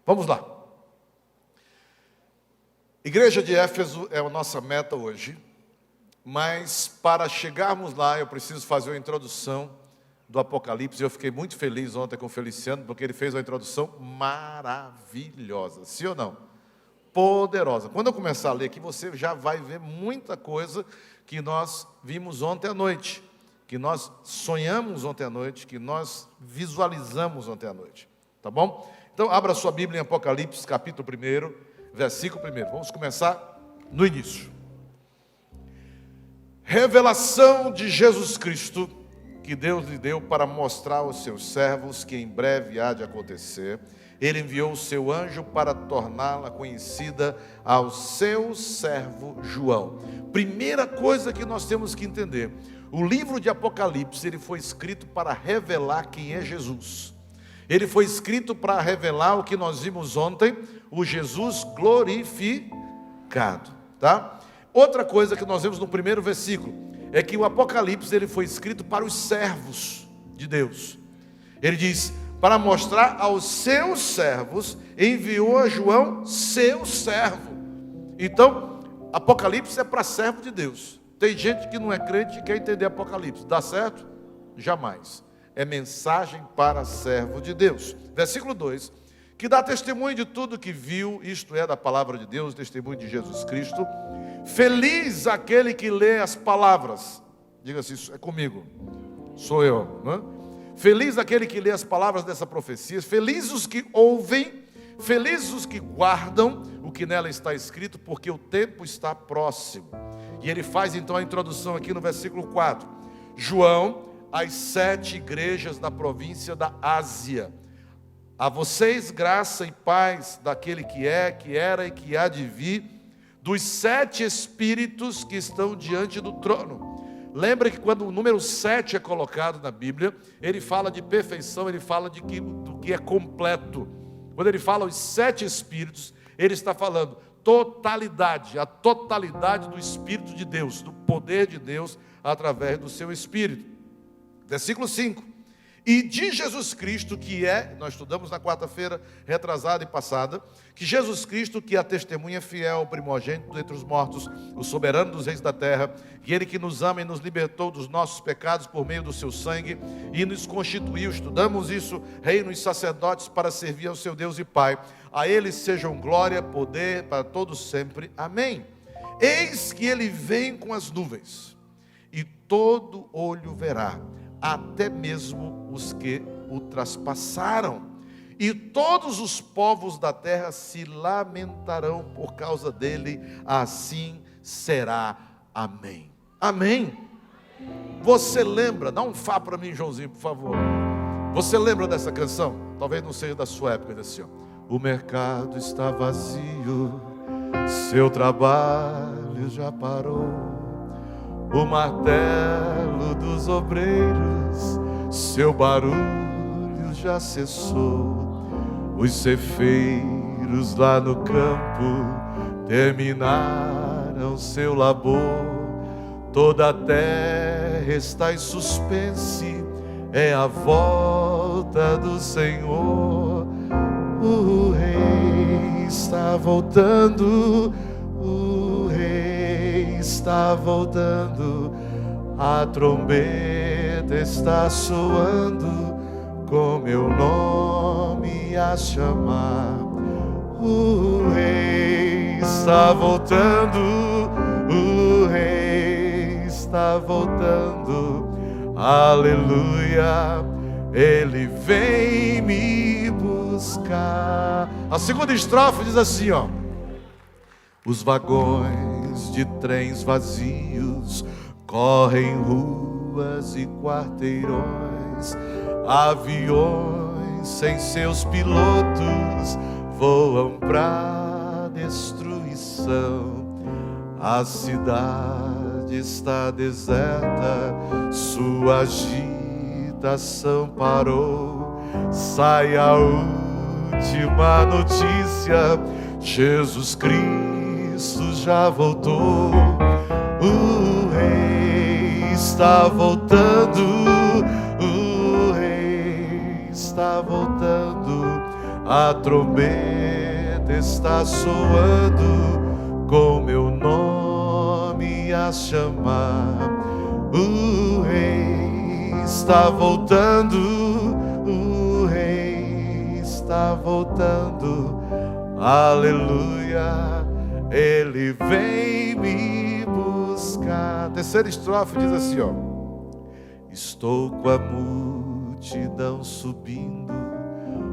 Vamos lá. Igreja de Éfeso é a nossa meta hoje, mas para chegarmos lá eu preciso fazer uma introdução do Apocalipse. Eu fiquei muito feliz ontem com o Feliciano, porque ele fez uma introdução maravilhosa, sim ou não? Poderosa. Quando eu começar a ler aqui, você já vai ver muita coisa que nós vimos ontem à noite, que nós sonhamos ontem à noite, que nós visualizamos ontem à noite, tá bom? Então, abra sua Bíblia em Apocalipse, capítulo 1, versículo 1. Vamos começar no início. Revelação de Jesus Cristo, que Deus lhe deu para mostrar aos seus servos que em breve há de acontecer. Ele enviou o seu anjo para torná-la conhecida ao seu servo João. Primeira coisa que nós temos que entender: o livro de Apocalipse, ele foi escrito para revelar quem é Jesus. Ele foi escrito para revelar o que nós vimos ontem, o Jesus glorificado, tá? Outra coisa que nós vemos no primeiro versículo é que o Apocalipse ele foi escrito para os servos de Deus. Ele diz: para mostrar aos seus servos, enviou a João, seu servo. Então, Apocalipse é para servo de Deus. Tem gente que não é crente e quer entender Apocalipse. Dá certo? Jamais. É mensagem para servo de Deus. Versículo 2, que dá testemunho de tudo que viu, isto é, da palavra de Deus, testemunho de Jesus Cristo. Feliz aquele que lê as palavras. Diga assim, isso é comigo, sou eu, né? Feliz aquele que lê as palavras dessa profecia. Felizes os que ouvem, felizes os que guardam o que nela está escrito, porque o tempo está próximo. E ele faz então a introdução aqui no versículo 4. João, às 7 igrejas da província da Ásia. A vocês graça e paz daquele que é, que era e que há de vir, dos 7 espíritos que estão diante do trono. Lembra que quando o número 7 é colocado na Bíblia, ele fala de perfeição, ele fala do que é completo. Quando ele fala os 7 espíritos, ele está falando totalidade, a totalidade do Espírito de Deus, do poder de Deus através do seu Espírito. Versículo 5. E de Jesus Cristo, que é, nós estudamos na quarta-feira retrasada e passada, que Jesus Cristo, que é a testemunha fiel, o primogênito entre os mortos, o soberano dos reis da terra, e ele que nos ama e nos libertou dos nossos pecados por meio do seu sangue, e nos constituiu, estudamos isso, reino e sacerdotes para servir ao seu Deus e Pai. A ele sejam glória, poder para todos sempre. Amém. Eis que ele vem com as nuvens, e todo olho verá, até mesmo os que o traspassaram, e todos os povos da terra se lamentarão por causa dele, assim será. Amém. Amém. Você lembra, dá um fá para mim, Joãozinho, por favor. Você lembra dessa canção? Talvez não seja da sua época, assim, ó. O mercado está vazio, seu trabalho já parou. O martelo dos obreiros, seu barulho já cessou. Os cefeiros lá no campo terminaram seu labor. Toda a terra está em suspense, é a volta do Senhor. O rei está voltando, o rei está voltando, a trombeta está soando, com meu nome a chamar. O rei está voltando, o rei está voltando, aleluia, ele vem me buscar. A segunda estrofe diz assim, ó: os vagões de trens vazios correm ruas e quarteirões, aviões sem seus pilotos voam pra destruição. A cidade está deserta, sua agitação parou. Sai a última notícia, Jesus Cristo já voltou. O rei está voltando, o rei está voltando, a trombeta está soando, com meu nome a chamar. O rei está voltando, o rei está voltando, aleluia, ele vem me buscar. Terceira estrofe diz assim, ó: estou com a multidão subindo,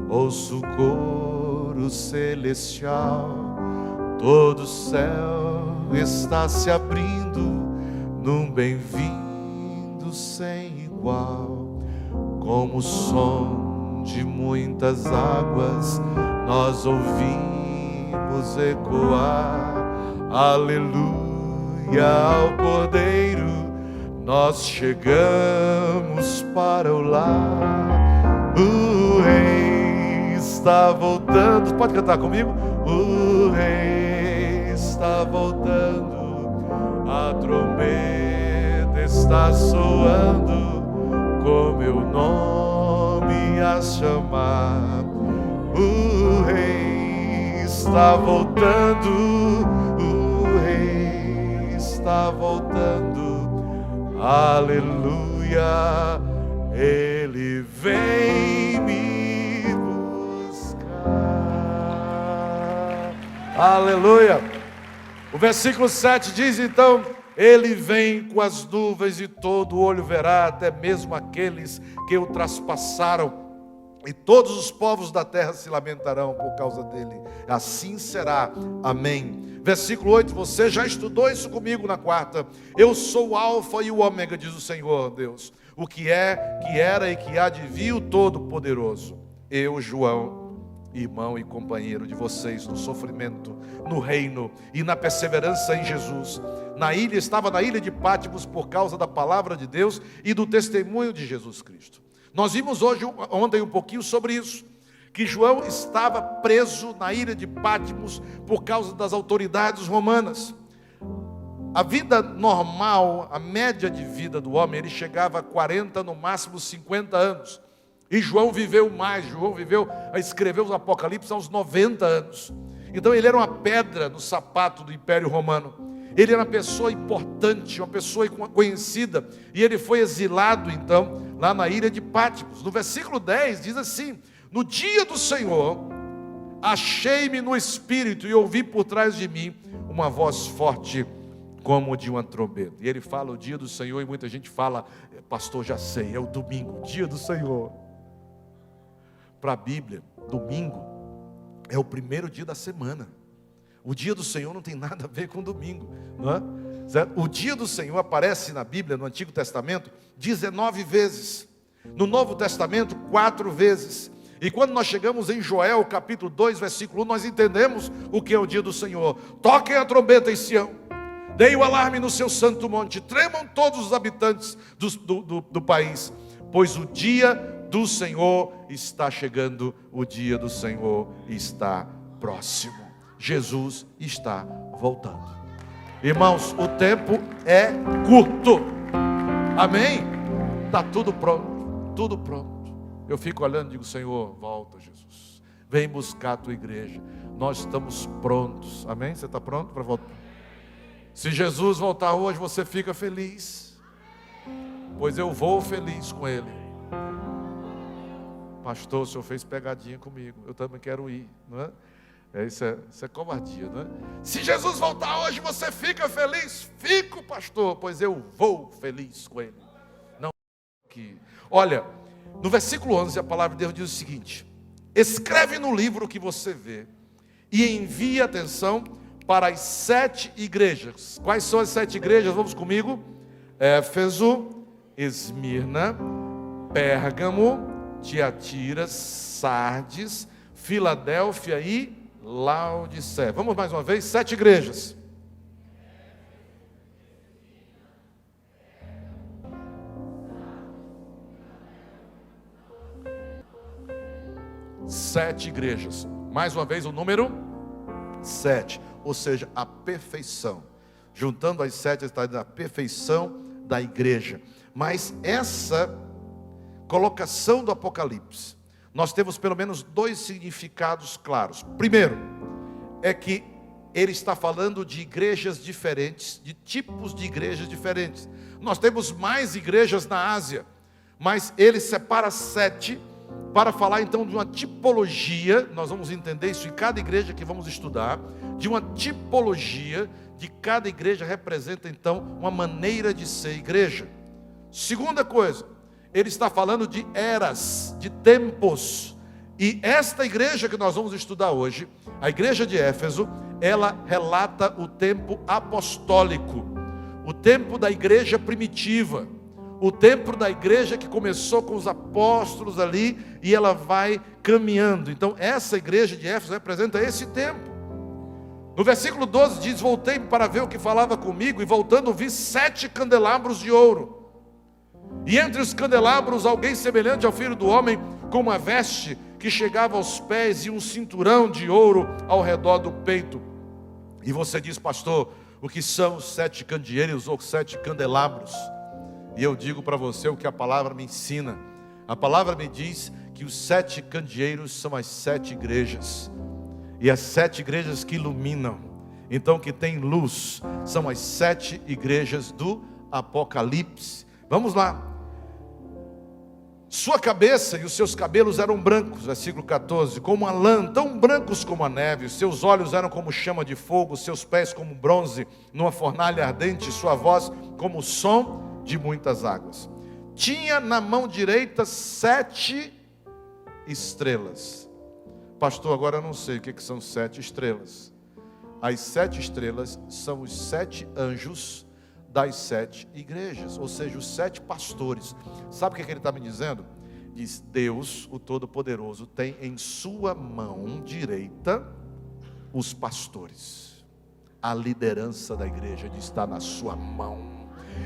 ouço o coro celestial, todo o céu está se abrindo num bem-vindo sem igual. Como o som de muitas águas nós ouvimos ecoar, aleluia ao Cordeiro, nós chegamos para o lar. O rei está voltando. Pode cantar comigo? O rei está voltando, a trombeta está soando, com meu nome a chamar. O rei está voltando, o rei está voltando, aleluia, ele vem me buscar. Aleluia. O versículo 7 diz então: ele vem com as nuvens e todo olho verá, até mesmo aqueles que o traspassaram, e todos os povos da terra se lamentarão por causa dele. Assim será. Amém. Versículo 8, você já estudou isso comigo na quarta. Eu sou o alfa e o ômega, diz o Senhor Deus, o que é, que era e que há de vir, o Todo-Poderoso. Eu, João, irmão e companheiro de vocês no sofrimento, no reino e na perseverança em Jesus. Estava na ilha de Pátimos por causa da palavra de Deus e do testemunho de Jesus Cristo. Nós vimos ontem um pouquinho sobre isso, que João estava preso na ilha de Pátimos por causa das autoridades romanas. A vida normal, a média de vida do homem, ele chegava a 40, no máximo 50 anos. E João viveu mais, escreveu os Apocalipse aos 90 anos. Então ele era uma pedra no sapato do Império Romano. Ele era uma pessoa importante, uma pessoa conhecida. E ele foi exilado então, lá na ilha de Pátimos. No versículo 10 diz assim: no dia do Senhor, achei-me no Espírito e ouvi por trás de mim uma voz forte como de uma trombeta. E ele fala o dia do Senhor, e muita gente fala: pastor, já sei, é o domingo, dia do Senhor. Para a Bíblia, domingo é o primeiro dia da semana. O dia do Senhor não tem nada a ver com domingo, não é? Certo? O dia do Senhor aparece na Bíblia, no Antigo Testamento, 19 vezes. No Novo Testamento, 4 vezes. E quando nós chegamos em Joel, capítulo 2, versículo 1, nós entendemos o que é o dia do Senhor. Toquem a trombeta em Sião, deem o alarme no seu santo monte, tremam todos os habitantes do país, pois o dia do Senhor está chegando, o dia do Senhor está próximo. Jesus está voltando. Irmãos, o tempo é curto. Amém? Está tudo pronto, tudo pronto. Eu fico olhando e digo: Senhor, volta, Jesus. Vem buscar a tua igreja. Nós estamos prontos. Amém? Você está pronto para voltar? Se Jesus voltar hoje, você fica feliz? Pois eu vou feliz com Ele. Pastor, o senhor fez pegadinha comigo. Eu também quero ir, não é? Isso é covardia, não é? Se Jesus voltar hoje, você fica feliz? Fico, pastor, pois eu vou feliz com Ele. Não que. Olha, no versículo 11, a palavra de Deus diz o seguinte: escreve no livro o que você vê e envia, atenção, para as 7 igrejas. Quais são as 7 igrejas? Vamos comigo. Éfeso, Esmirna, Pérgamo, Tiatira, Sardes, Filadélfia e Laodiceia. Vamos mais uma vez, 7 igrejas. Sete igrejas. Mais uma vez o número 7. Ou seja, a perfeição. Juntando as 7 está a perfeição da igreja. Mas essa colocação do Apocalipse nós temos pelo menos dois significados claros. Primeiro, é que ele está falando de igrejas diferentes, de tipos de igrejas diferentes. Nós temos mais igrejas na Ásia, mas ele separa 7 para falar então de uma tipologia. Nós vamos entender isso em cada igreja que vamos estudar, de uma tipologia de cada igreja representa então uma maneira de ser igreja. Segunda coisa, ele está falando de eras, de tempos. E esta igreja que nós vamos estudar hoje, a igreja de Éfeso, ela relata o tempo apostólico, o tempo da igreja primitiva, o tempo da igreja que começou com os apóstolos ali e ela vai caminhando. Então essa igreja de Éfeso representa esse tempo. No versículo 12 diz: voltei para ver o que falava comigo, e voltando vi 7 candelabros de ouro. E entre os candelabros alguém semelhante ao filho do homem, com uma veste que chegava aos pés e um cinturão de ouro ao redor do peito. E você diz: pastor, o que são os 7 candeeiros ou 7 candelabros? E eu digo para você o que a palavra me ensina. A palavra me diz que os 7 candeeiros são as 7 igrejas. E as 7 igrejas que iluminam, então que tem luz, são as 7 igrejas do Apocalipse. Vamos lá. Sua cabeça e os seus cabelos eram brancos, versículo 14, como a lã, tão brancos como a neve. Seus olhos eram como chama de fogo, seus pés como bronze numa fornalha ardente, sua voz como o som de muitas águas. Tinha na mão direita 7 estrelas. Pastor, agora eu não sei o que são 7 estrelas. As 7 estrelas são os 7 anjos das 7 igrejas, ou seja, os 7 pastores. Sabe o que ele está me dizendo? Diz: Deus, o Todo-Poderoso, tem em sua mão direita os pastores. A liderança da igreja está na sua mão.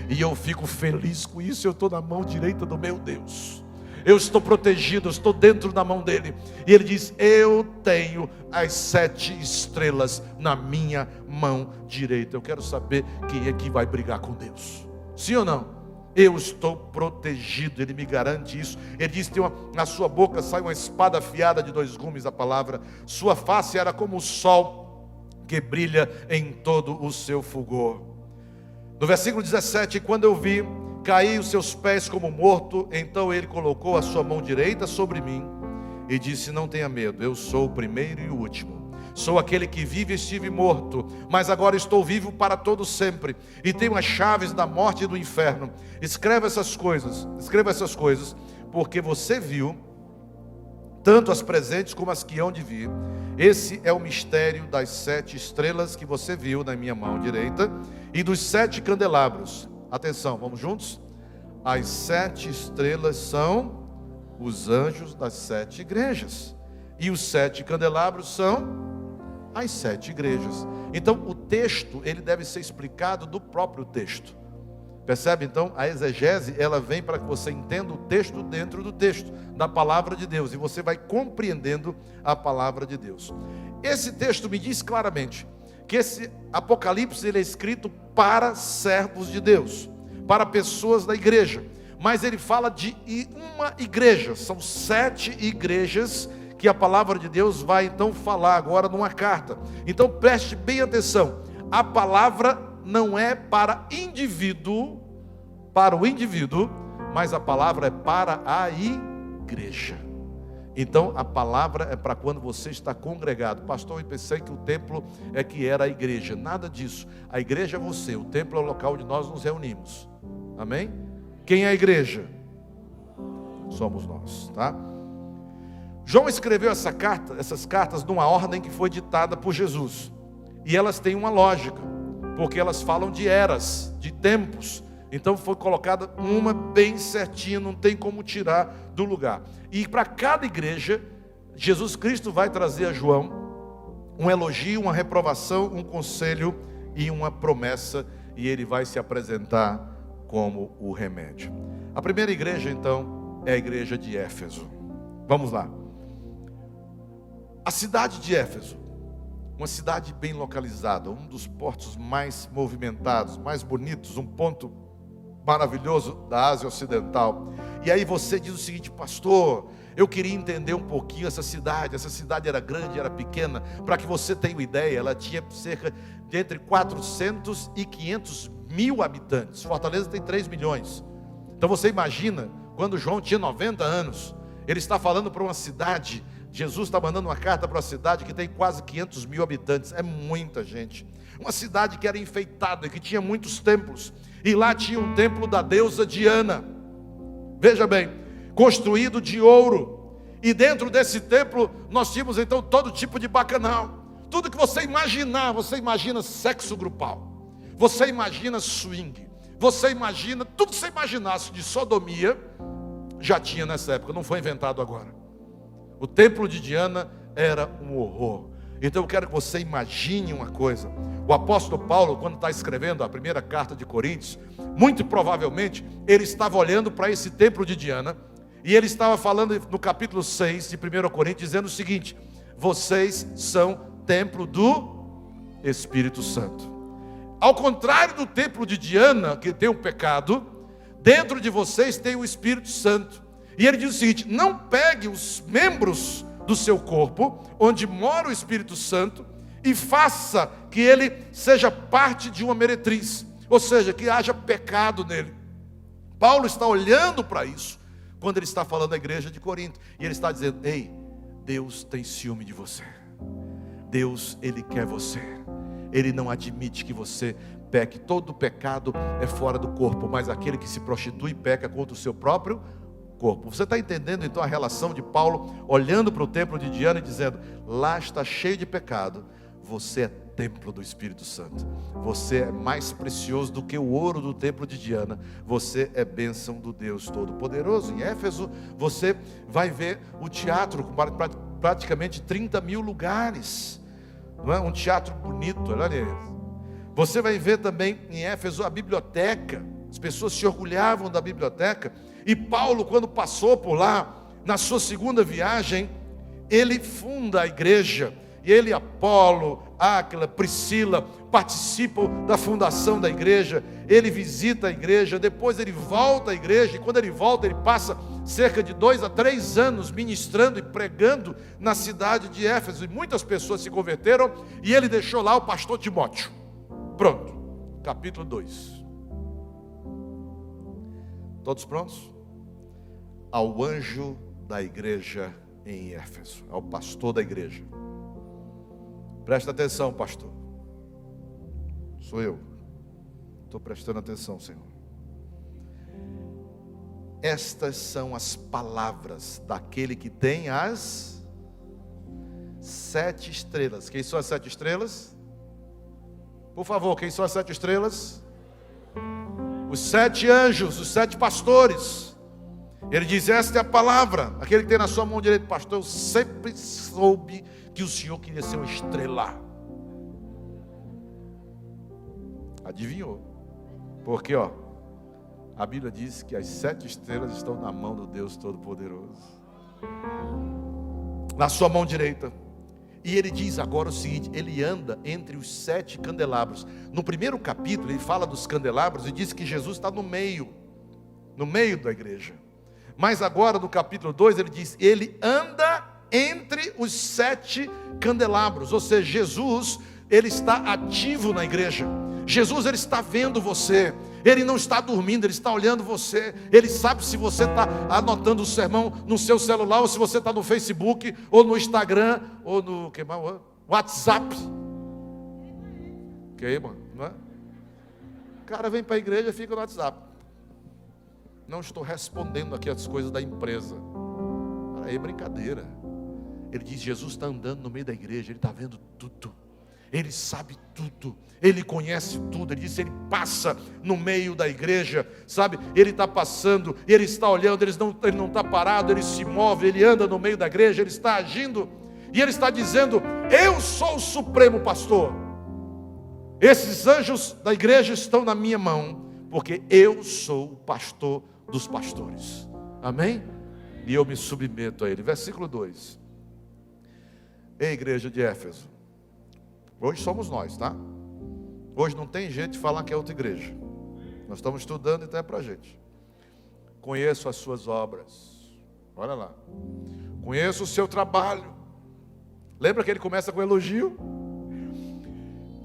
E eu fico feliz com isso. Eu estou na mão direita do meu Deus. Eu estou protegido, eu estou dentro da mão dele. E ele diz: eu tenho as 7 estrelas na minha mão direita. Eu quero saber quem é que vai brigar com Deus. Sim ou não? Eu estou protegido, ele me garante isso. Ele diz que na sua boca sai uma espada afiada de 2 gumes, a palavra. Sua face era como o sol que brilha em todo o seu fulgor. No versículo 17, quando eu vi, caí os seus pés como morto. Então ele colocou a sua mão direita sobre mim e disse: não tenha medo, eu sou o primeiro e o último. Sou aquele que vive e estive morto, mas agora estou vivo para todo sempre, e tenho as chaves da morte e do inferno. Escreva essas coisas, porque você viu tanto as presentes como as que hão de vir. Esse é o mistério das 7 estrelas que você viu na minha mão direita e dos 7 candelabros. Atenção, vamos juntos? As 7 estrelas são os anjos das 7 igrejas, e os 7 candelabros são as 7 igrejas. Então o texto, ele deve ser explicado do próprio texto. Percebe? Então a exegese, ela vem para que você entenda o texto dentro do texto, da palavra de Deus, e você vai compreendendo a palavra de Deus. Esse texto me diz claramente que esse Apocalipse, ele é escrito para servos de Deus, para pessoas da igreja, mas ele fala de uma igreja. São 7 igrejas que a palavra de Deus vai então falar agora numa carta. Então preste bem atenção, a palavra não é para o indivíduo, mas a palavra é para a igreja. Então a palavra é para quando você está congregado. Pastor, eu pensei que o templo é que era a igreja. Nada disso. A igreja é você, o templo é o local onde nós nos reunimos. Amém? Quem é a igreja? Somos nós, tá? João escreveu essas cartas numa ordem que foi ditada por Jesus. E elas têm uma lógica, porque elas falam de eras, de tempos. Então foi colocada uma bem certinha, não tem como tirar do lugar. E para cada igreja, Jesus Cristo vai trazer a João um elogio, uma reprovação, um conselho e uma promessa, e ele vai se apresentar como o remédio. A primeira igreja então é a igreja de Éfeso. Vamos lá. A cidade de Éfeso, uma cidade bem localizada, um dos portos mais movimentados, mais bonitos, um ponto maravilhoso da Ásia Ocidental. E aí você diz o seguinte: pastor, eu queria entender um pouquinho essa cidade era grande, era pequena. Para que você tenha uma ideia, ela tinha cerca de entre 400 e 500 mil habitantes. Fortaleza tem 3 milhões. Então você imagina, quando João tinha 90 anos, ele está falando para uma cidade, Jesus está mandando uma carta para uma cidade que tem quase 500 mil habitantes. É muita gente. Uma cidade que era enfeitada, que tinha muitos templos. E lá tinha um templo da deusa Diana. Veja bem, construído de ouro. E dentro desse templo nós tínhamos então todo tipo de bacanal. Tudo que você imaginar, você imagina sexo grupal, você imagina swing, você imagina, tudo que você imaginasse de sodomia, já tinha nessa época, não foi inventado agora. O templo de Diana era um horror. Então eu quero que você imagine uma coisa. O apóstolo Paulo, quando está escrevendo a primeira carta de Coríntios, muito provavelmente ele estava olhando para esse templo de Diana, e ele estava falando no capítulo 6 de 1 Coríntios, dizendo o seguinte: vocês são templo do Espírito Santo. Ao contrário do templo de Diana, que tem um pecado, dentro de vocês tem o Espírito Santo. E ele diz o seguinte: não pegue os membros do seu corpo, onde mora o Espírito Santo, e faça que ele seja parte de uma meretriz, ou seja, que haja pecado nele. Paulo está olhando para isso, quando ele está falando à igreja de Corinto, e ele está dizendo: ei, Deus tem ciúme de você. Deus, Ele quer você. Ele não admite que você peque. Todo pecado é fora do corpo, mas aquele que se prostitui peca contra o seu próprio corpo. Você está entendendo então a relação de Paulo olhando para o templo de Diana e dizendo: lá está cheio de pecado, você é templo do Espírito Santo. Você é mais precioso do que o ouro do templo de Diana. Você é bênção do Deus Todo-Poderoso. Em Éfeso você vai ver o teatro com praticamente 30 mil lugares. Não é? Um teatro bonito, olha isso. Você vai ver também em Éfeso a biblioteca. As pessoas se orgulhavam da biblioteca. E Paulo, quando passou por lá, na sua segunda viagem, ele funda a igreja. E ele, Apolo, Áquila, Priscila, participam da fundação da igreja. Ele visita a igreja, depois ele volta à igreja. E quando ele volta, ele passa cerca de 2 a 3 anos ministrando e pregando na cidade de Éfeso. E muitas pessoas se converteram. E ele deixou lá o pastor Timóteo. Pronto, capítulo 2. Todos prontos? Ao anjo da igreja em Éfeso, ao pastor da igreja. Presta atenção, pastor. Sou eu. Estou prestando atenção, Senhor. Estas são as palavras daquele que tem as 7 estrelas. Quem são as 7 estrelas? Por favor, quem são as 7 estrelas? Os 7 anjos, os 7 pastores. Ele diz: esta é a palavra. Aquele que tem na sua mão direita: pastor, eu sempre soube que o Senhor queria ser uma estrela. Adivinhou? Porque a Bíblia diz que as 7 estrelas estão na mão do Deus Todo-Poderoso, na sua mão direita. E ele diz agora o seguinte: ele anda entre os 7 candelabros. No primeiro capítulo ele fala dos candelabros e diz que Jesus está no meio da igreja. Mas agora no capítulo 2 ele diz: ele anda entre os 7 candelabros. Ou seja, Jesus, ele está ativo na igreja. Jesus, ele está vendo você. Ele não está dormindo, ele está olhando você. Ele sabe se você está anotando o sermão no seu celular, ou se você está no Facebook, ou no Instagram, ou no WhatsApp. Que mano, não é? O cara vem para a igreja e fica no WhatsApp. Não estou respondendo aqui as coisas da empresa. Aí brincadeira. Ele diz: Jesus está andando no meio da igreja, ele está vendo tudo. Ele sabe tudo, ele conhece tudo. Ele diz: ele passa no meio da igreja, sabe? Ele está passando, ele está olhando, ele não está parado, ele se move, ele anda no meio da igreja, ele está agindo. E ele está dizendo: eu sou o supremo pastor. Esses anjos da igreja estão na minha mão, porque eu sou o pastor dos pastores. Amém? E eu me submeto a ele. Versículo 2. Ei, igreja de Éfeso, hoje somos nós, tá? Hoje não tem jeito de falar que é outra igreja. Nós estamos estudando então é para a gente. Conheço as suas obras. Olha lá. Conheço o seu trabalho. Lembra que ele começa com elogio?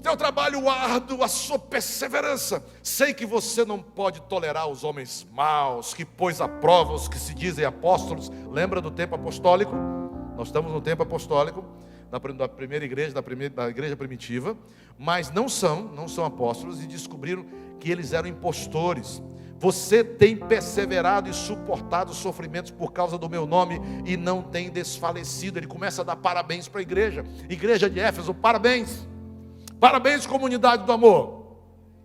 Teu trabalho árduo, a sua perseverança. Sei que você não pode tolerar os homens maus, que pôs à prova os que se dizem apóstolos. Lembra do tempo apostólico? Nós estamos no tempo apostólico, da primeira igreja, da igreja primitiva. Mas não são apóstolos, e descobriram que eles eram impostores. Você tem perseverado e suportado os sofrimentos por causa do meu nome e não tem desfalecido. Ele começa a dar parabéns para a igreja. Igreja de Éfeso, parabéns. Parabéns, comunidade do amor.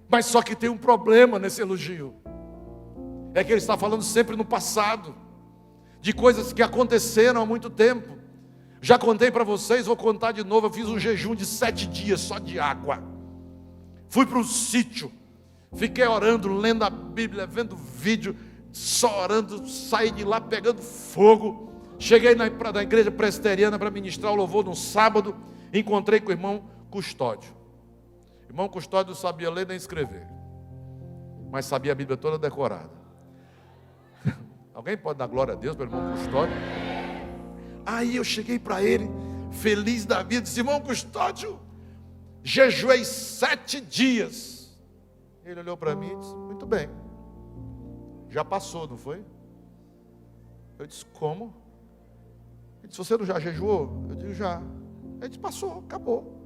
Mas só que tem um problema nesse elogio. É que ele está falando sempre no passado, de coisas que aconteceram há muito tempo. Já contei para vocês, vou contar de novo. Eu fiz um jejum de 7 dias só de água. Fui para um sítio, fiquei orando, lendo a Bíblia, vendo vídeo, só orando, saí de lá pegando fogo. Cheguei na igreja presbiteriana para ministrar o louvor no sábado. Encontrei com o irmão Custódio. O irmão Custódio não sabia ler nem escrever, mas sabia a Bíblia toda decorada. Alguém pode dar glória a Deus pelo irmão Custódio? Aí eu cheguei para ele, feliz da vida, disse: irmão Custódio, jejuei 7 dias. Ele olhou para mim e disse: muito bem, já passou, não foi? Eu disse: como? Ele disse: você não já jejuou? Eu disse: já. Ele disse: passou, acabou.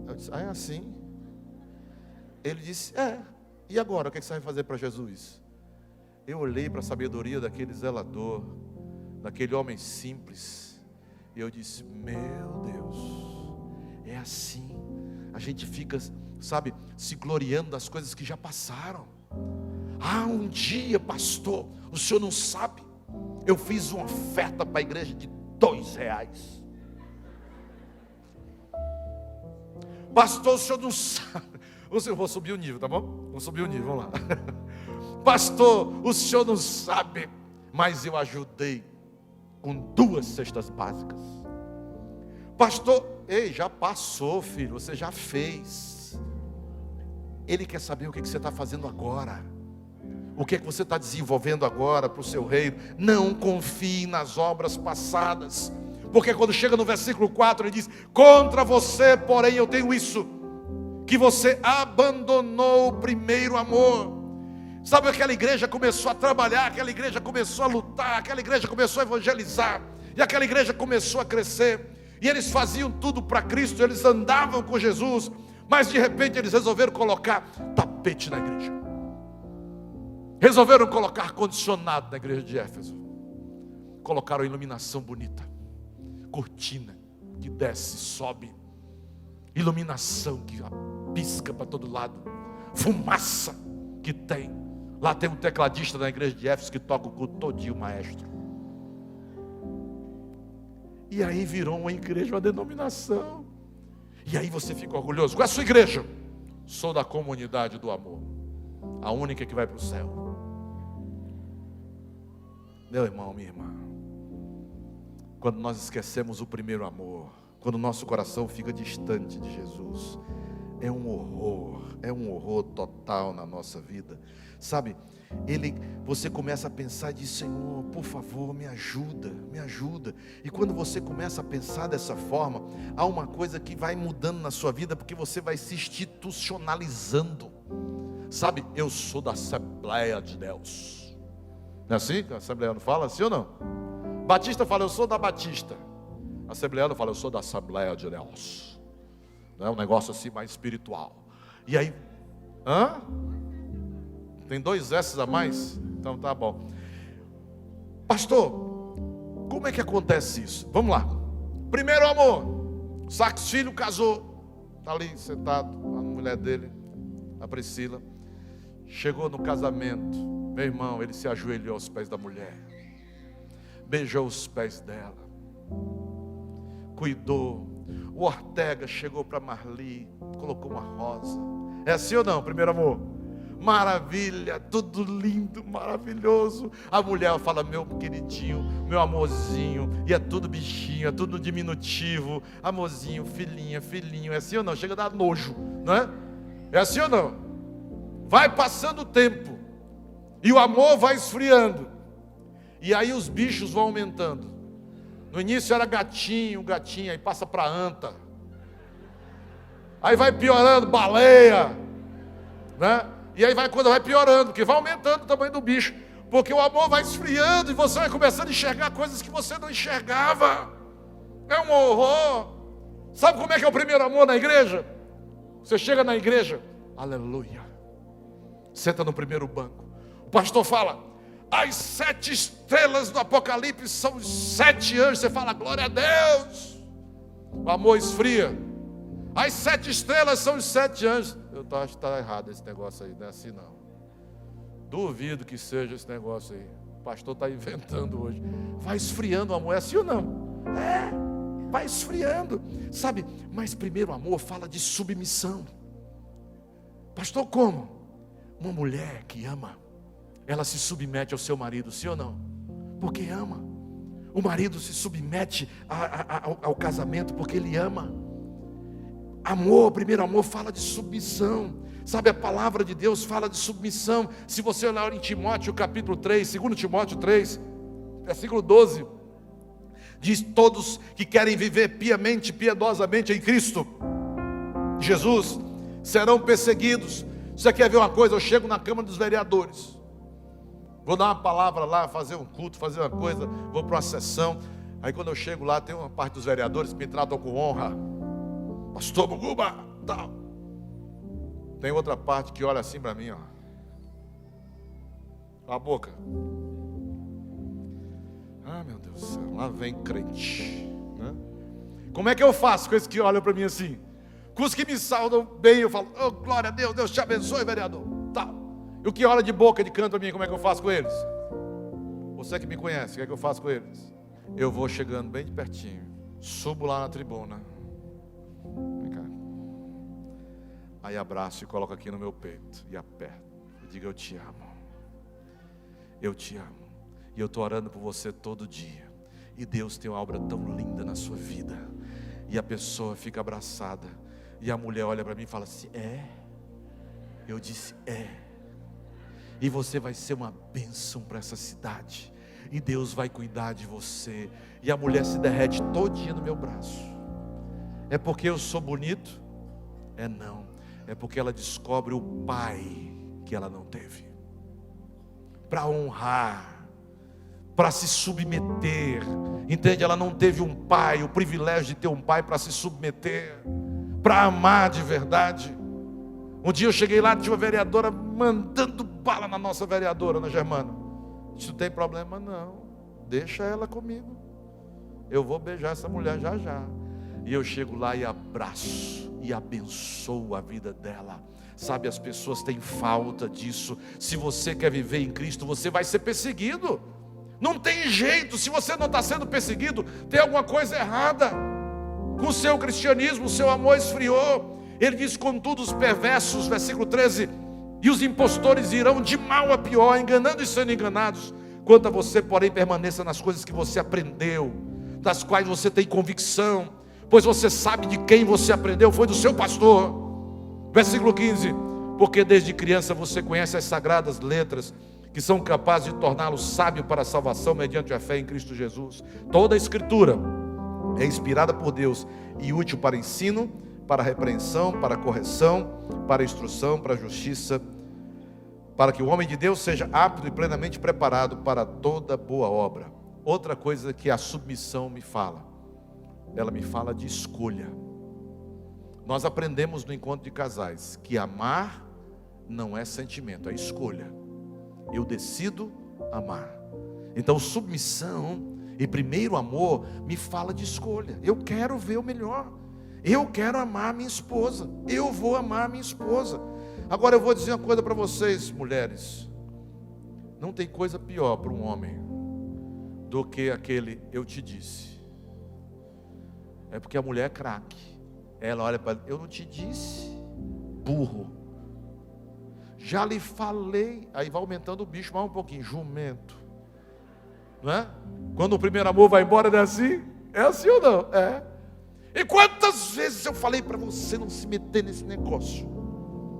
Eu disse: ah, é assim? Ele disse: é. E agora, o que você vai fazer para Jesus? Eu olhei para a sabedoria daquele zelador, daquele homem simples, e eu disse: meu Deus, é assim. A gente fica, sabe, se gloriando das coisas que já passaram. Ah, um dia, pastor, o senhor não sabe, eu fiz uma oferta para a igreja de R$2. Pastor, o senhor não sabe. Eu vou subir o nível, tá bom? Vou subir o nível, vamos lá. Pastor, o senhor não sabe, mas eu ajudei com 2 cestas básicas. Pastor, ei, já passou, filho, você já fez. Ele quer saber o que você está fazendo agora, o que você está desenvolvendo agora para o seu reino. Não confie nas obras passadas, porque quando chega no versículo 4 ele diz: contra você, porém, eu tenho isso, que você abandonou o primeiro amor. Sabe, aquela igreja começou a trabalhar, aquela igreja começou a lutar, aquela igreja começou a evangelizar, e aquela igreja começou a crescer, e eles faziam tudo para Cristo, eles andavam com Jesus, mas de repente eles resolveram colocar tapete na igreja, resolveram colocar ar-condicionado na igreja de Éfeso, colocaram iluminação bonita, cortina que desce, sobe, iluminação que pisca para todo lado, fumaça que tem. Lá tem um tecladista na igreja de Éfeso que toca o culto todinho, maestro. E aí virou uma igreja, uma denominação. E aí você fica orgulhoso. Qual é a sua igreja? Sou da comunidade do amor, a única que vai para o céu. Meu irmão, minha irmã, quando nós esquecemos o primeiro amor, quando o nosso coração fica distante de Jesus, é um horror total na nossa vida. Sabe, você começa a pensar e diz: Senhor, por favor, me ajuda. E quando você começa a pensar dessa forma, há uma coisa que vai mudando na sua vida, porque você vai se institucionalizando. Sabe, eu sou da Assembleia de Deus. Não é assim que a Assembleia fala? Assim ou não? Batista fala: eu sou da Batista. Assembleano fala: eu sou da Assembleia de Deus. Não é um negócio assim mais espiritual. E aí, tem 2 S a mais? Então tá bom. Pastor, como é que acontece isso? Vamos lá. Primeiro amor. Sacos Filho casou. Está ali sentado, a mulher dele, a Priscila. Chegou no casamento. Meu irmão, ele se ajoelhou aos pés da mulher, beijou os pés dela, cuidou. O Ortega chegou para Marli, colocou uma rosa. É assim ou não, primeiro amor? Maravilha, tudo lindo, maravilhoso. A mulher fala: meu queridinho, meu amorzinho. E é tudo bichinho, é tudo diminutivo. Amorzinho, filhinha, filhinho. É assim ou não? Chega a dar nojo, não é? É assim ou não? Vai passando o tempo. E o amor vai esfriando. E aí os bichos vão aumentando. No início era gatinho, aí passa para anta. Aí vai piorando, baleia, né? E aí quando vai piorando, porque vai aumentando o tamanho do bicho. Porque o amor vai esfriando e você vai começando a enxergar coisas que você não enxergava. É um horror. Sabe como é que é o primeiro amor na igreja? Você chega na igreja, aleluia, senta no primeiro banco. O pastor fala, as 7 estrelas do Apocalipse são os 7 anjos. Você fala, glória a Deus. O amor esfria. As 7 estrelas são os 7 anjos. Eu acho que está errado esse negócio aí, não é assim não. Duvido que seja esse negócio aí. O pastor está inventando hoje. Vai esfriando o amor, é assim ou não? É, vai esfriando. Sabe, mas primeiro amor fala de submissão. Pastor, como? Uma mulher que ama, ela se submete ao seu marido, sim ou não? Porque ama. O marido se submete ao casamento porque ele ama. Amor, primeiro amor fala de submissão. Sabe, a palavra de Deus fala de submissão. Se você olhar em Timóteo capítulo 3, 2 Timóteo 3, versículo 12, diz, todos que querem viver piamente, piedosamente em Cristo Jesus, serão perseguidos. Você quer ver uma coisa? Eu chego na Câmara dos Vereadores, vou dar uma palavra lá, fazer um culto, fazer uma coisa, vou para uma sessão. Aí quando eu chego lá, tem uma parte dos vereadores que me tratam com honra. Pastor Buguba, tal. Tem outra parte que olha assim para mim, ó. A boca. Ah, meu Deus do céu, lá vem crente, né? Como é que eu faço com esses que olham para mim assim? Com os que me saudam bem, eu falo, oh, glória a Deus, Deus te abençoe, vereador. Tal. E o que olha de boca, de canto a mim, como é que eu faço com eles? Você que me conhece, o que é que eu faço com eles? Eu vou chegando bem de pertinho, subo lá na tribuna. Vem cá. Aí abraço e coloco aqui no meu peito e aperto. E digo, eu te amo. Eu te amo. E eu estou orando por você todo dia. E Deus tem uma obra tão linda na sua vida. E a pessoa fica abraçada. E a mulher olha para mim e fala assim, é? Eu disse, é. E você vai ser uma bênção para essa cidade. E Deus vai cuidar de você. E a mulher se derrete todinha no meu braço. É porque eu sou bonito? É não. É porque ela descobre o pai que ela não teve. Para honrar, para se submeter. Entende? Ela não teve um pai, o privilégio de ter um pai para se submeter, para amar de verdade. Um dia eu cheguei lá, tinha uma vereadora mandando bala na nossa vereadora, na Germana. Isso não tem problema não, deixa ela comigo. Eu vou beijar essa mulher já já. E eu chego lá e abraço e abençoo a vida dela. Sabe, as pessoas têm falta disso. Se você quer viver em Cristo, você vai ser perseguido. Não tem jeito. Se você não está sendo perseguido, tem alguma coisa errada com o seu cristianismo. O seu amor esfriou. Ele diz, contudo os perversos, versículo 13, e os impostores irão de mal a pior, enganando e sendo enganados. Quanto a você, porém, permaneça nas coisas que você aprendeu, das quais você tem convicção, pois você sabe de quem você aprendeu, foi do seu pastor. Versículo 15, porque desde criança você conhece as sagradas letras, que são capazes de torná-lo sábio para a salvação mediante a fé em Cristo Jesus. Toda a escritura é inspirada por Deus e útil para ensino, para repreensão, para correção, para instrução, para a justiça, para que o homem de Deus seja apto e plenamente preparado para toda boa obra. Outra coisa que a submissão me fala, ela me fala de escolha. Nós aprendemos no encontro de casais que amar não é sentimento, é escolha. Eu decido amar. Então submissão e primeiro amor me fala de escolha. Eu quero ver o melhor. Eu quero amar minha esposa. Eu vou amar minha esposa. Agora eu vou dizer uma coisa para vocês, mulheres. Não tem coisa pior para um homem do que aquele eu te disse. É porque a mulher é craque. Ela olha para ele, eu não te disse, burro. Já lhe falei. Aí vai aumentando o bicho mais um pouquinho, jumento. Não é? Quando o primeiro amor vai embora, não é assim? É assim ou não? É. E quantas vezes eu falei para você não se meter nesse negócio?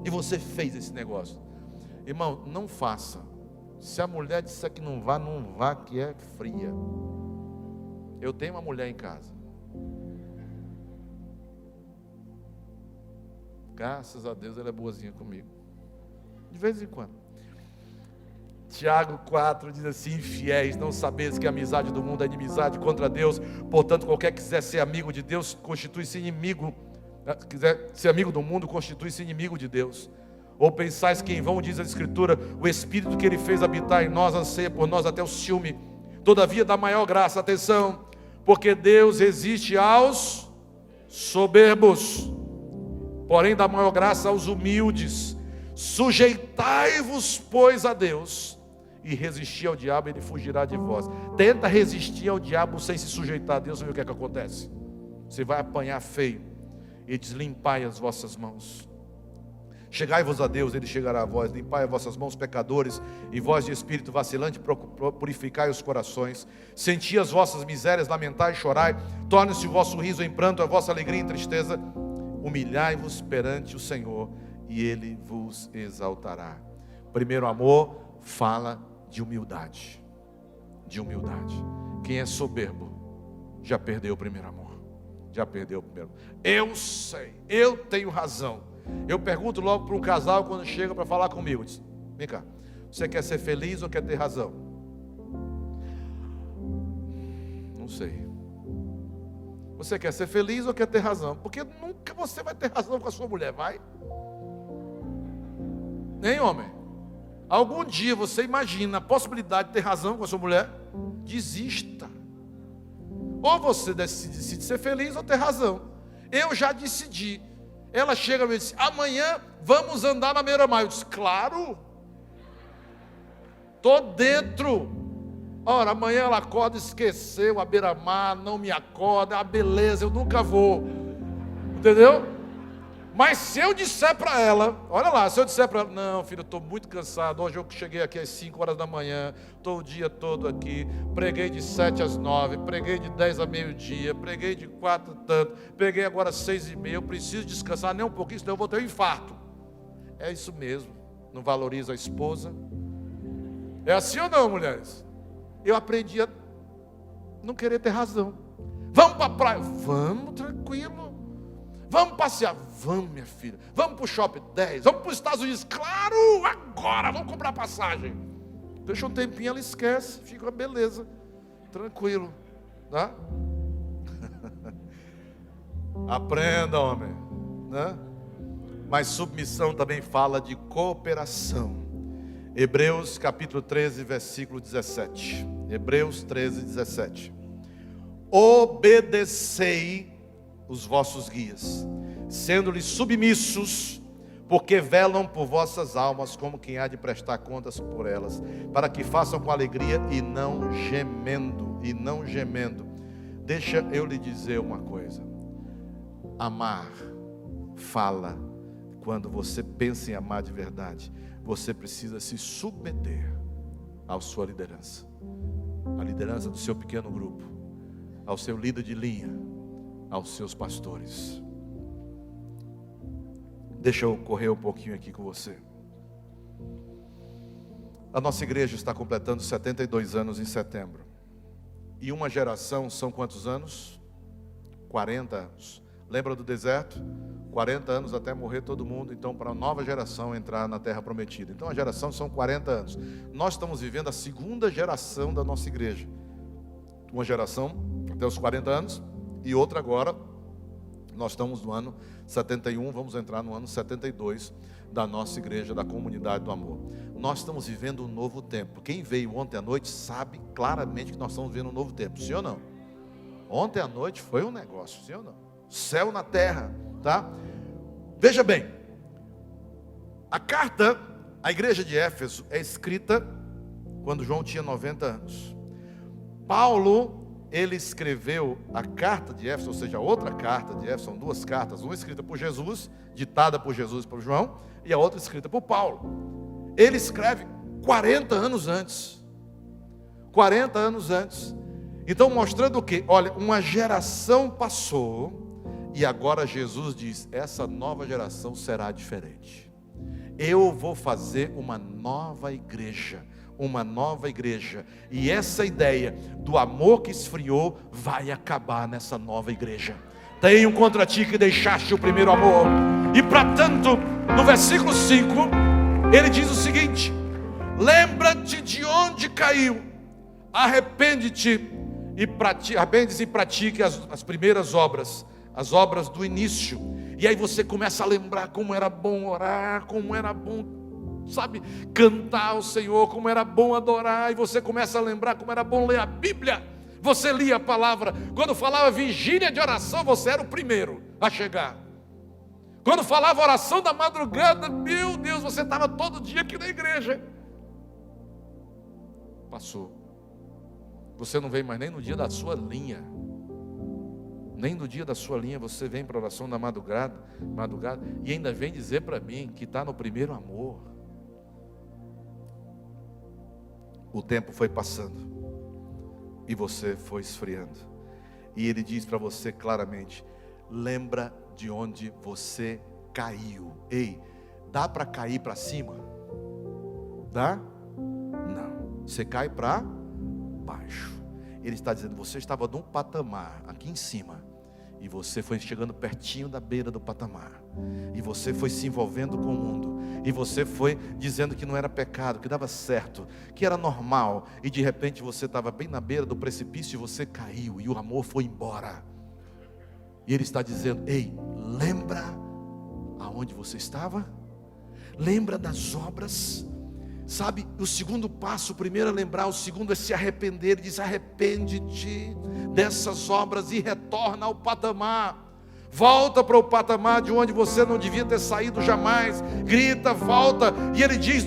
E você fez esse negócio. Irmão, não faça. Se a mulher disser que não vá, que é fria. Eu tenho uma mulher em casa. Graças a Deus ela é boazinha comigo. De vez em quando. Tiago 4 diz assim: infiéis, não sabeis que a amizade do mundo é inimizade contra Deus. Portanto, qualquer que quiser ser amigo de Deus, constitui-se inimigo. Quiser ser amigo do mundo, constitui-se inimigo de Deus. Ou pensais que em vão, diz a Escritura, o Espírito que Ele fez habitar em nós anseia por nós até o ciúme. Todavia dá maior graça, atenção, porque Deus resiste aos soberbos, porém dá maior graça aos humildes. Sujeitai-vos, pois, a Deus, e resisti ao diabo, ele fugirá de vós. Tenta resistir ao diabo sem se sujeitar a Deus, vê o que é que acontece. Você vai apanhar feio. E diz: limpai as vossas mãos. Chegai-vos a Deus, Ele chegará a vós. Limpai as vossas mãos, pecadores, e vós de espírito vacilante, purificai os corações. Senti as vossas misérias, lamentai e chorai. Torne-se o vosso riso em pranto, a vossa alegria em tristeza. Humilhai-vos perante o Senhor, e Ele vos exaltará. Primeiro amor fala de humildade. De humildade. Quem é soberbo já perdeu o primeiro amor. Já perdeu o primeiro. Eu sei, eu tenho razão. Eu pergunto logo para um casal quando chega para falar comigo. Diz: vem cá, você quer ser feliz ou quer ter razão? Não sei. Você quer ser feliz ou quer ter razão? Porque nunca você vai ter razão com a sua mulher, vai? Nem homem. Algum dia você imagina a possibilidade de ter razão com a sua mulher? Desista. Ou você decide ser feliz ou ter razão. Eu já decidi. Ela chega e me diz: amanhã vamos andar na beira-mar. Eu disse: claro, estou dentro. Ora, amanhã ela acorda, esqueceu a beira-mar, não me acorda, beleza, eu nunca vou. Entendeu? Mas se eu disser para ela, olha lá, se eu disser para ela: não, filho, eu estou muito cansado, hoje eu cheguei aqui às 5 horas da manhã, estou o dia todo aqui, preguei de 7 às 9, preguei de 10 a meio-dia, preguei de 4 tanto, preguei agora às 6:30, eu preciso descansar nem um pouquinho, senão eu vou ter um infarto. É isso mesmo, não valoriza a esposa. É assim ou não, mulheres? Eu aprendi a não querer ter razão. Vamos para a praia? Vamos, tranquilo. Vamos passear? Vamos, minha filha. Vamos para o shopping? 10. Vamos para os Estados Unidos? Claro, agora, vamos comprar passagem. Deixa um tempinho, ela esquece, fica uma beleza, tranquilo, tá? Aprenda, homem, né? Mas submissão também fala de cooperação. Hebreus capítulo 13, versículo 17. Hebreus 13, 17. Obedecei os vossos guias, sendo-lhes submissos, porque velam por vossas almas, como quem há de prestar contas por elas, para que façam com alegria e não gemendo, Deixa eu lhe dizer uma coisa. Amar fala, quando você pensa em amar de verdade, você precisa se submeter à sua liderança, à liderança do seu pequeno grupo, ao seu líder de linha, aos seus pastores. Deixa eu correr um pouquinho aqui com você. A nossa igreja está completando 72 anos em setembro. E uma geração são quantos anos? 40 anos. Lembra do deserto? 40 anos até morrer todo mundo. Então, para a nova geração entrar na terra prometida. Então, a geração são 40 anos. Nós estamos vivendo a segunda geração da nossa igreja. Uma geração até os 40 anos. E outra agora, nós estamos no ano 71, vamos entrar no ano 72 da nossa igreja, da comunidade do amor. Nós estamos vivendo um novo tempo. Quem veio ontem à noite sabe claramente que nós estamos vivendo um novo tempo, sim ou não? Ontem à noite foi um negócio, sim ou não? Céu na terra, tá? Veja bem, a carta à igreja de Éfeso é escrita quando João tinha 90 anos. Paulo, ele escreveu a carta de Éfeso, ou seja, a outra carta de Éfeso, são duas cartas, uma escrita por Jesus, ditada por Jesus para João, e a outra escrita por Paulo. Ele escreve 40 anos antes. 40 anos antes. Então, mostrando o quê? Olha, uma geração passou, e agora Jesus diz: essa nova geração será diferente. eu vou fazer uma nova igreja. Uma nova igreja. E essa ideia do amor que esfriou vai acabar nessa nova igreja. Tenho contra ti que deixaste o primeiro amor. E para tanto, no versículo 5, ele diz o seguinte: lembra-te de onde caiu, arrepende-te e pratique as primeiras obras, as obras do início. E aí você começa a lembrar como era bom orar, como era bom, sabe, cantar ao Senhor, como era bom adorar. E você começa a lembrar como era bom ler a Bíblia. Você lia a palavra. Quando falava vigília de oração, você era o primeiro a chegar. Quando falava oração da madrugada, meu Deus, você estava todo dia aqui na igreja. Passou. Você não vem mais nem no dia da sua linha. Nem no dia da sua linha você vem para a oração da madrugada, e ainda vem dizer para mim que está no primeiro amor. O tempo foi passando e você foi esfriando. E ele diz para você claramente: lembra de onde você caiu. Ei, dá para cair para cima? Dá? Não. Você cai para baixo. Ele está dizendo: você estava num patamar aqui em cima, e você foi chegando pertinho da beira do patamar, e você foi se envolvendo com o mundo, e você foi dizendo que não era pecado, que dava certo, que era normal, e de repente você estava bem na beira do precipício e você caiu, e o amor foi embora. E ele está dizendo: ei, lembra aonde você estava? Lembra das obras? Sabe, o segundo passo, o primeiro é lembrar, o segundo é se arrepender. Ele diz: arrepende-te dessas obras e retorna ao patamar. Volta para o patamar de onde você não devia ter saído jamais. Grita, volta. E ele diz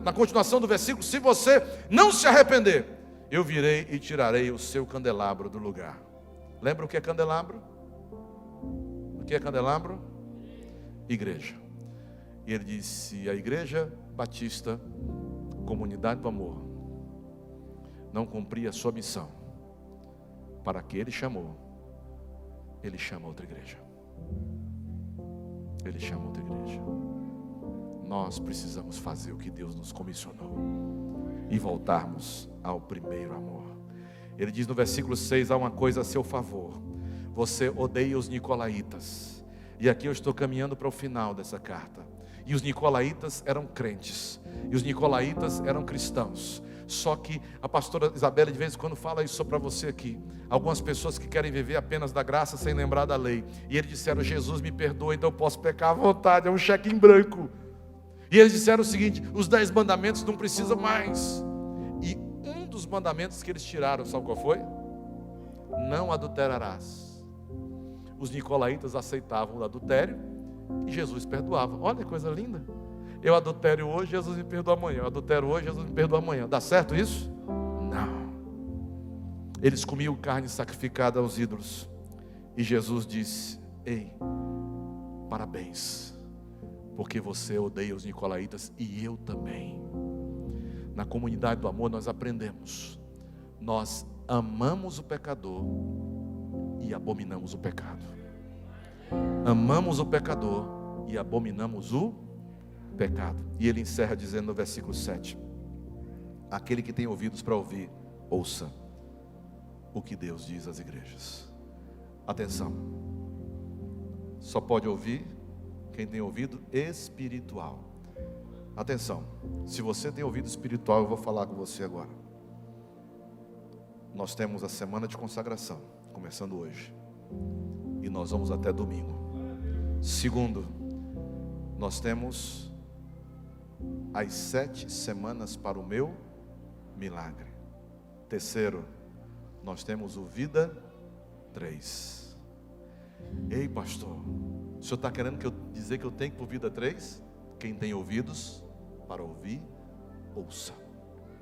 na continuação do versículo: se você não se arrepender, eu virei e tirarei o seu candelabro do lugar. Lembra o que é candelabro? O que é candelabro? Igreja. E ele disse: a igreja Batista, Comunidade do Amor, não cumpria a sua missão para que ele chamou. Ele chama outra igreja. Ele chama outra igreja. Nós precisamos fazer o que Deus nos comissionou e voltarmos ao primeiro amor. Ele diz no versículo 6: há uma coisa a seu favor. Você odeia os nicolaítas. E aqui eu estou caminhando para o final dessa carta. E os nicolaítas eram crentes, e os nicolaítas eram cristãos. Só que a pastora Isabela de vez em quando fala isso para você aqui. Algumas pessoas que querem viver apenas da graça sem lembrar da lei. E eles disseram: Jesus me perdoa, então eu posso pecar à vontade, é um cheque em branco. E eles disseram o seguinte: os 10 mandamentos não precisam mais. E um dos mandamentos que eles tiraram, sabe qual foi? Não adulterarás. Os nicolaítas aceitavam o adultério e Jesus perdoava. Olha que coisa linda. Eu adultério hoje, Jesus me perdoa amanhã. Eu adultero hoje, Jesus me perdoa amanhã. Dá certo isso? Não. Eles comiam carne sacrificada aos ídolos. E Jesus disse: ei, parabéns, porque você odeia os nicolaítas e eu também. Na comunidade do amor nós aprendemos. Nós amamos o pecador e abominamos o pecado. Amamos o pecador e abominamos o pecado. E ele encerra dizendo no versículo 7: aquele que tem ouvidos para ouvir, ouça o que Deus diz às igrejas. Atenção, só pode ouvir quem tem ouvido espiritual. Atenção, se você tem ouvido espiritual, eu vou falar com você agora. Nós temos a semana de consagração, começando hoje, e nós vamos até domingo. Segundo, nós temos as 7 semanas para o meu milagre. Terceiro, nós temos o Vida 3. Ei, pastor, o senhor está querendo dizer que eu tenho que ir para o Vida 3? Quem tem ouvidos para ouvir, ouça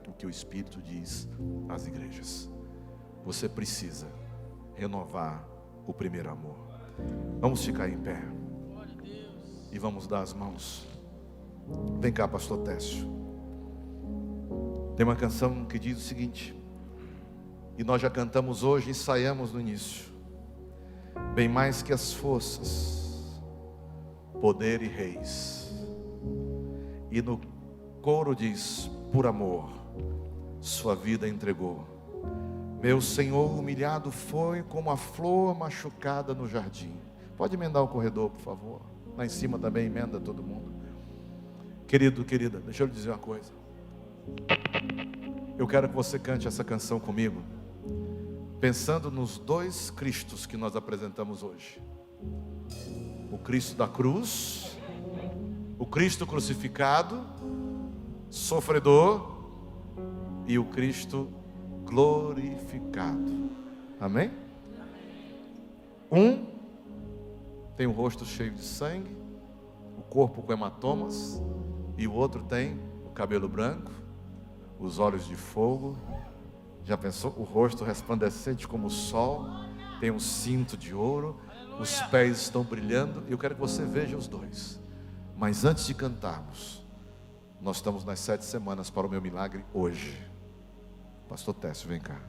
o que o Espírito diz às igrejas. Você precisa renovar o primeiro amor. Vamos ficar em pé e vamos dar as mãos. Vem cá, pastor Técio. Tem uma canção que diz o seguinte, e nós já cantamos hoje, ensaiamos no início: bem mais que as forças, poder e reis, E no coro diz: por amor, sua vida entregou. Meu Senhor humilhado foi como a flor machucada no jardim. Pode emendar o corredor, por favor. Lá em cima também emenda todo mundo. Querido, querida, deixa eu lhe dizer uma coisa. Eu quero que você cante essa canção comigo, pensando nos dois Cristos que nós apresentamos hoje: o Cristo da cruz, o Cristo crucificado, sofredor, e o Cristo glorificado. Amém? Um tem o rosto cheio de sangue, o corpo com hematomas, e o outro tem o cabelo branco, os olhos de fogo. Já pensou? O rosto resplandecente como o sol, tem um cinto de ouro, os pés estão brilhando. E eu quero que você veja os dois. Mas antes de cantarmos, nós estamos nas 7 semanas para o meu milagre hoje. Pastor Técio, vem cá.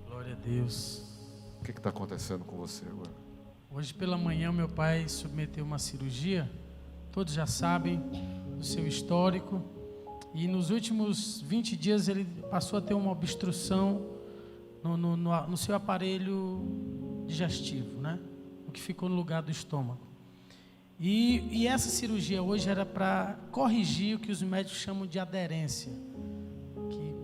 Glória a Deus. O que está acontecendo com você agora? Hoje pela manhã meu pai submeteu uma cirurgia. Todos já sabem do seu histórico. E nos últimos 20 dias ele passou a ter uma obstrução no seu aparelho digestivo, né? O que ficou no lugar do estômago. E essa cirurgia hoje era para corrigir o que os médicos chamam de aderência, que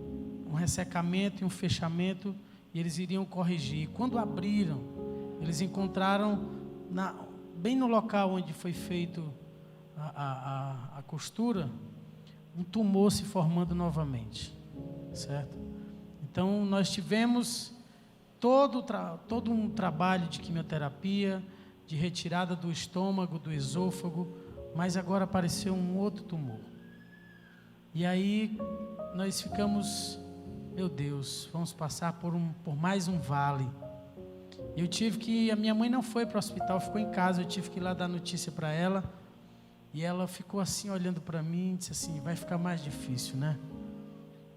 um ressecamento e um fechamento, e eles iriam corrigir. E quando abriram, eles encontraram bem no local onde foi feito a costura, um tumor se formando novamente, certo? Então nós tivemos todo um trabalho de quimioterapia, de retirada do estômago, do esôfago, mas agora apareceu um outro tumor. E aí nós ficamos, meu Deus, vamos passar por mais um vale. A minha mãe não foi para o hospital, ficou em casa, eu tive que ir lá dar notícia para ela. E ela ficou assim olhando para mim e disse assim: vai ficar mais difícil, né?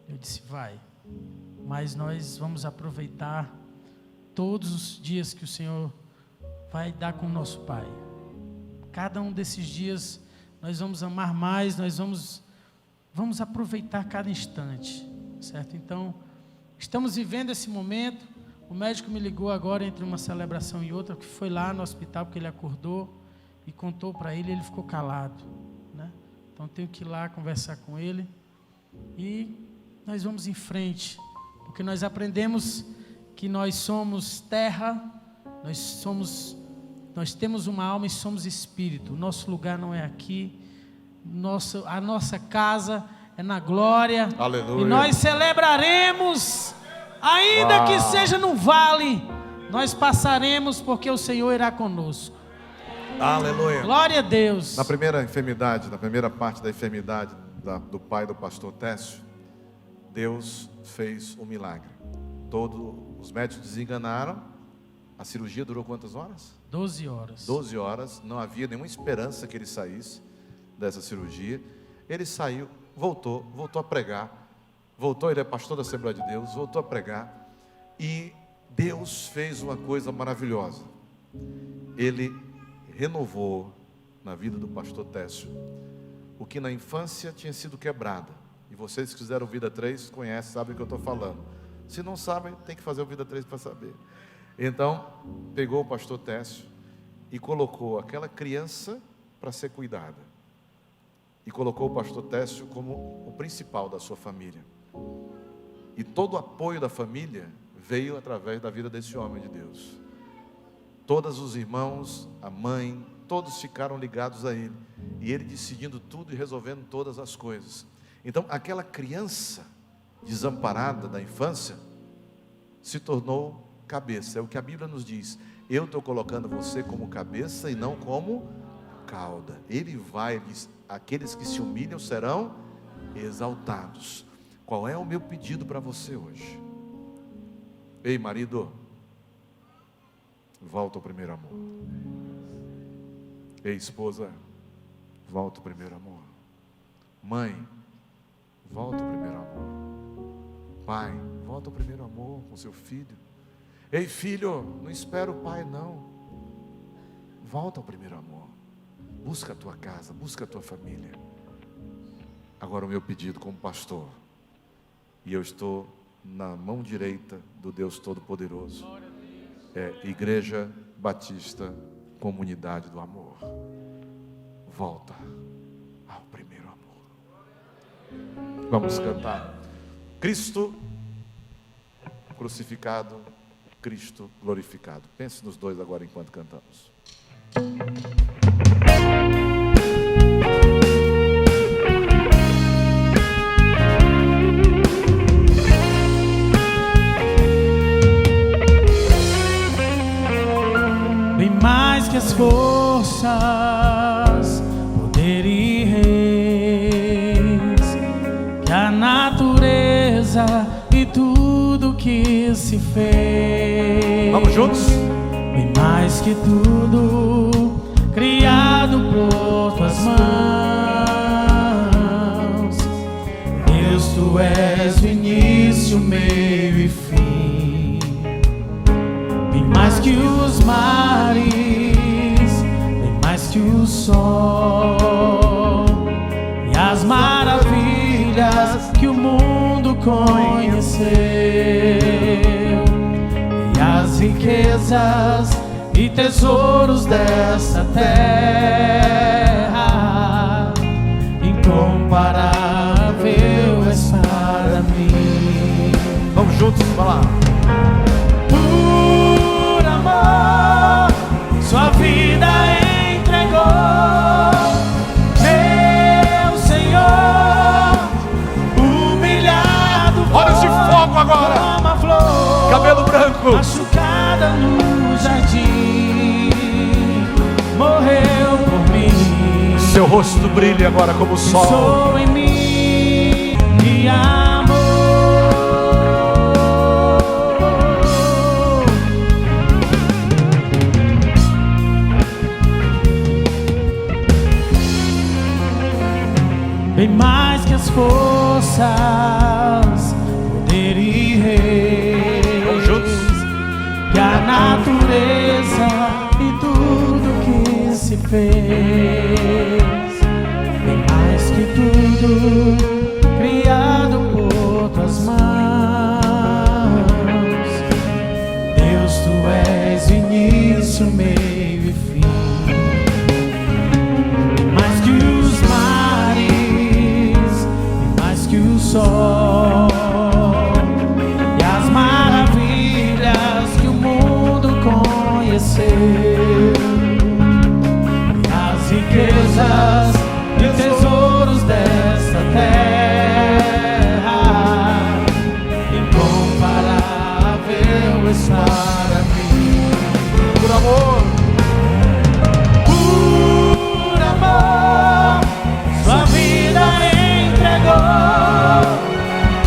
Eu disse: vai, mas nós vamos aproveitar todos os dias que o Senhor vai dar com o nosso Pai. Cada um desses dias nós vamos amar mais, nós vamos aproveitar cada instante, certo? Então, estamos vivendo esse momento. O médico me ligou agora entre uma celebração e outra, que foi lá no hospital, porque ele acordou e contou para ele, ele ficou calado, né? Então tenho que ir lá conversar com ele e nós vamos em frente, porque nós aprendemos que nós somos terra, nós temos uma alma e somos espírito. O nosso lugar não é aqui, a nossa casa é na glória. Aleluia. E nós celebraremos, ainda que seja no vale, nós passaremos, porque o Senhor irá conosco. Aleluia. Glória a Deus. Na primeira enfermidade, na primeira parte da enfermidade do pai do pastor Técio, Deus fez um milagre. Todos os médicos desenganaram. A cirurgia durou quantas horas? 12 horas. 12 horas, não havia nenhuma esperança que ele saísse dessa cirurgia. Ele saiu, voltou a pregar. Ele é pastor da Assembleia de Deus, voltou a pregar. E Deus fez uma coisa maravilhosa. Ele renovou na vida do pastor Técio o que na infância tinha sido quebrado. E vocês que fizeram o Vida 3 conhecem, sabem o que eu estou falando. Se não sabem, tem que fazer o Vida 3 para saber. Então, pegou o pastor Técio e colocou aquela criança para ser cuidada. E colocou o pastor Técio como o principal da sua família. E todo o apoio da família veio através da vida desse homem de Deus. Todos os irmãos, a mãe, todos ficaram ligados a ele. E ele decidindo tudo e resolvendo todas as coisas. Então, aquela criança desamparada da infância se tornou cabeça. É o que a Bíblia nos diz: eu estou colocando você como cabeça e não como cauda. Ele diz: aqueles que se humilham serão exaltados. Qual é o meu pedido para você hoje? Ei, marido, volta ao primeiro amor. Ei, esposa, volta ao primeiro amor. Mãe, volta ao primeiro amor. Pai, volta ao primeiro amor com seu filho. Ei, filho, não espera o pai não. Volta ao primeiro amor. busca a tua casa, busca a tua família. Agora o meu pedido como pastor, e eu estou na mão direita do Deus Todo-Poderoso, é Igreja Batista Comunidade do Amor. Volta ao primeiro amor. Vamos cantar. Cristo crucificado, Cristo glorificado. Pense nos dois agora enquanto cantamos. Bem mais que as forças, poder e reis, que a natureza e tudo que se fez. Vamos juntos? Bem mais que tudo criado por tuas mãos. Deus, tu és o início, meio e fim. Bem mais que os mares, bem mais que o sol e as maravilhas que o mundo conheceu, e as riquezas e tesouros desta terra, incomparável és para mim. Vamos juntos, vamos lá. Por amor, sua vida entregou, meu Senhor, humilhado. Olhos de fogo agora. Como a flor, cabelo branco, machucada no jardim, morreu por mim. seu rosto brilha agora como o sol. Sou em mim e amor. Bem mais que as forças, poder e reis, Vamos juntos. que a natureza e tudo que se fez. Bem mais que tudo criado por tuas mãos. Deus, tu és o início, meio e fim. Mais que os mares, bem mais que o sol e as maravilhas que o mundo conheceu, e as riquezas e tesouros desta terra, incomparável és para mim. Por amor, Por amor, sua vida entregou,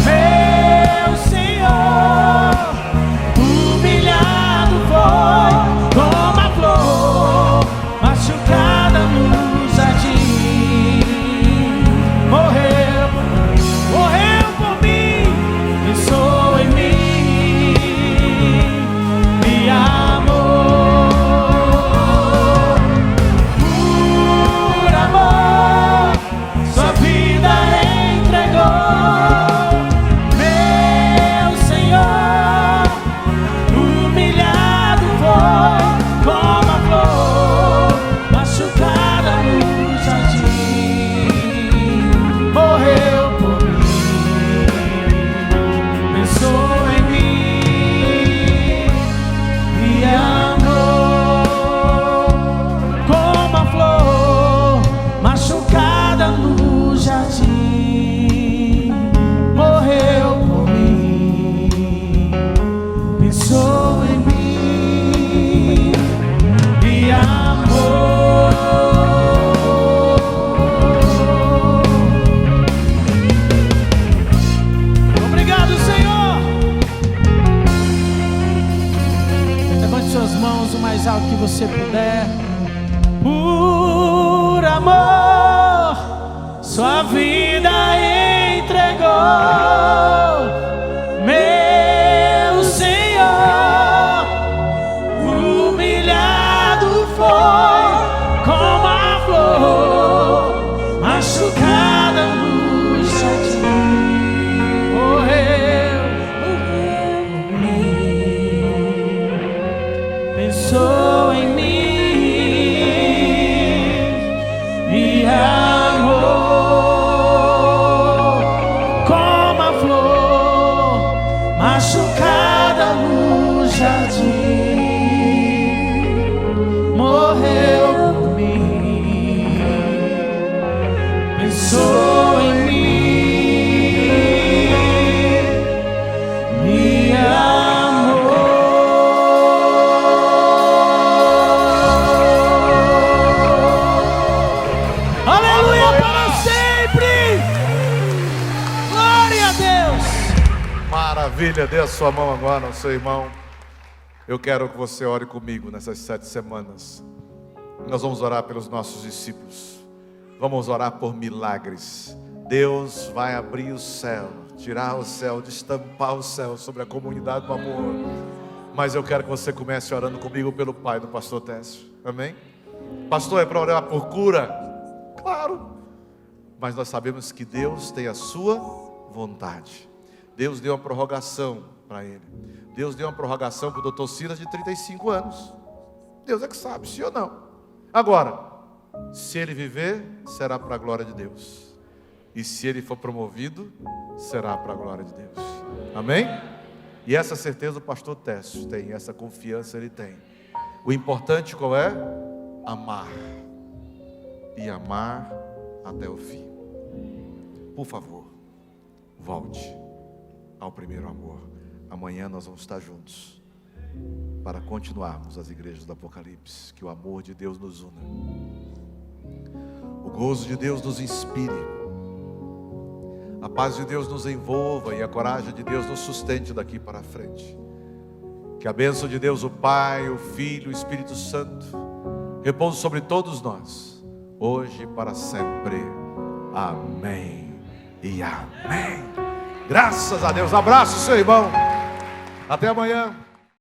meu Senhor, humilhado foi como a flor, machucada no jardim, morreu por mim, pensou em mim e amor. Por amor, sua vida entregou, meu Senhor, humilhado foi como a flor, machucada no jardim, morreu por mim, pensou em mim e amor, como a flor machucada no jardim, morreu por mim, pensou em mim e amor. Obrigado, Senhor. Levante suas mãos o mais alto que você puder. Por amor, sua vida entregou, meu Senhor, humilhado foi como a flor. Maravilha, dê a sua mão agora ao seu irmão. Eu quero que você ore comigo nessas 7 semanas. Nós vamos orar pelos nossos discípulos. Vamos orar por milagres. Deus vai abrir o céu, tirar o céu, destampar o céu sobre a comunidade do amor. Mas eu quero que você comece orando comigo pelo pai do pastor Técio. Amém? Pastor, é para orar por cura? Claro. Mas nós sabemos que Deus tem a sua vontade. Deus deu uma prorrogação para ele. Deus deu uma prorrogação para o doutor Silas de 35 anos. Deus é que sabe, sim ou não. Agora, se ele viver, será para a glória de Deus. E se ele for promovido, será para a glória de Deus. Amém? E essa certeza o pastor Técio tem, essa confiança ele tem. O importante qual é? Amar. E amar até o fim. Por favor, volte ao primeiro amor. Amanhã nós vamos estar juntos para continuarmos as igrejas do Apocalipse. Que o amor de Deus nos una, o gozo de Deus nos inspire, a paz de Deus nos envolva e a coragem de Deus nos sustente daqui para frente. Que a bênção de Deus, o Pai, o Filho, o Espírito Santo repouse sobre todos nós, hoje e para sempre. Amém e amém. Graças a Deus. Abraço, seu irmão. Até amanhã.